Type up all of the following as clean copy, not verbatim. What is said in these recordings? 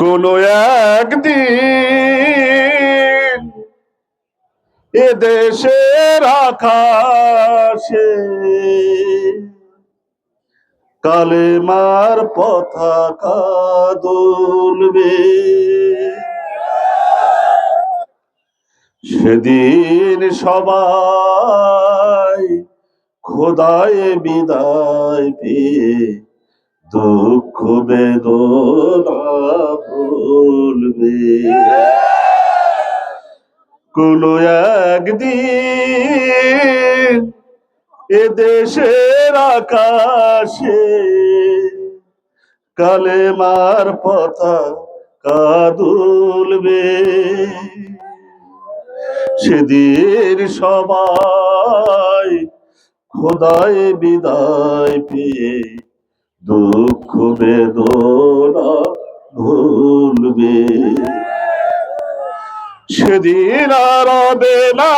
কোনো একদিন এ দেশের আকাশে কালেমার পতাকা দুলবে। সেদিন সবাই খোদায় বিদায় পেয়ে দুঃখ বেদনা ভুলবে। কোনো একদিন এ দেশের আকাশে কালেমার পতাকা দুলবে। সেদিন সবাই খোদায় বিদায় পেয়ে দুঃখ বেদনা ভুলবে। সেদিন আর হবে না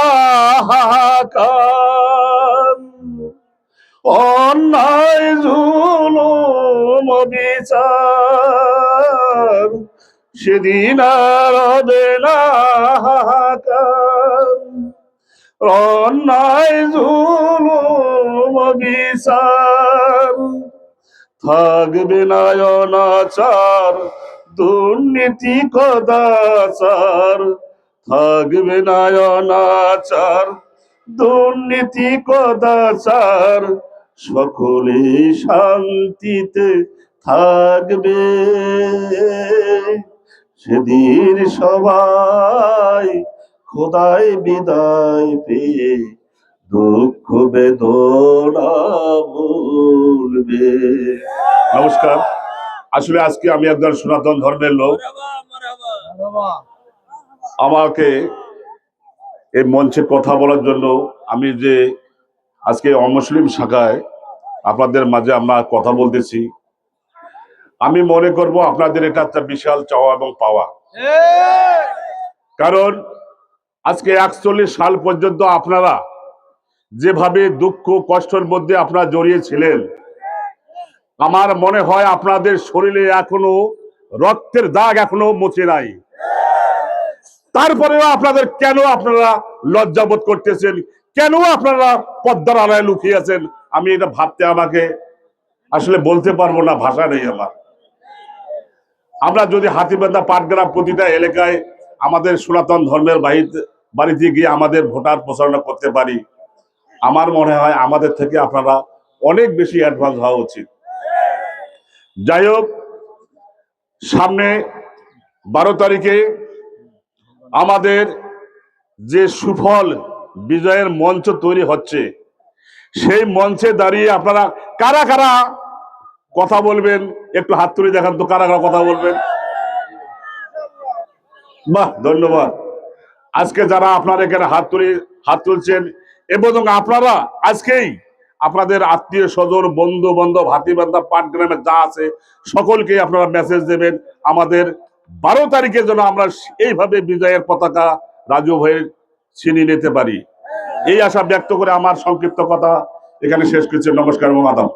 হাহাকার, অন্যায় জুলুম বিচার। সেদিন আর হবে না হাহাকার, অন্যায় জুলুম বিচার। থাকবে না অনাচার দুর্নীতি কদাচার, থাকবে না অনাচার দুর্নীতি কদাচার। সকলে শান্তিতে থাকবে। সেদিন সবাই খোদায় বিদায় পেয়ে দুঃখ বেদনা ভুলবে। নমস্কার। আসলে আজকে আমি একজন সনাতন ধর্মের লোক। আমাকে এই মঞ্চে কথা বলার জন্য আমি যে আজকে অমুসলিম শাখায় আপনাদের মাঝে আমরা কথা বলতেছি, আমি মনে করব আপনাদের এটা একটা বিশাল চাওয়া এবং পাওয়া। কারণ আজকে 41 সাল পর্যন্ত আপনারা যেভাবে দুঃখ কষ্টের মধ্যে আপনারা জড়িয়ে ছিলেন, আমার মনে হয় আপনাদের শরীরে এখনো রক্তের দাগ এখনো মুছে নাই। তারপরেও আপনাদের কেন আপনারা লজ্জাবোধ করতেছেন, কেন আপনারা পদ্মার আড়ায় লুকিয়ে আছেন, আমি এটা ভাবতে আমাকে আসলে বলতে পারবো না, ভাষা নেই আমার। আমরা যদি হাতিবান্ধা পাটগ্রাম প্রতিটা এলাকায় আমাদের সনাতন ধর্মের বাড়িতে গিয়ে আমাদের ভোটার প্রচারণা করতে পারি, আমার মনে হয় আমাদের থেকে আপনারা অনেক বেশি অ্যাডভান্স হওয়া উচিত। যাই হোক, সামনে 12 তারিখে আমাদের যে সুফল বিজয়ের মঞ্চ তৈরি হচ্ছে, সেই মঞ্চে দাঁড়িয়ে আপনারা কারা কারা কথা বলবেন একটু হাত তুলে দেখান তো, কারা কারা কথা বলবেন। বাহ, ধন্যবাদ। আজকে যারা আপনারা এখানে হাত তুলছেন এবং আপনারা আজকেই আপনাদের আত্মীয় স্বজন বন্ধু বান্ধব হাতিবান্ধা পাটগ্রামে যা আছে সকলকে আপনারা মেসেজ দেবেন আমাদের 12 তারিখে যেন আমরা এইভাবে বিজয়ের পতাকা রাজু ভাইয়ের ছিনিয়ে নিতে পারি। এই আশা ব্যক্ত করে আমার সংক্ষিপ্ত কথা এখানে শেষ করছি। নমস্কার এবং আদাব।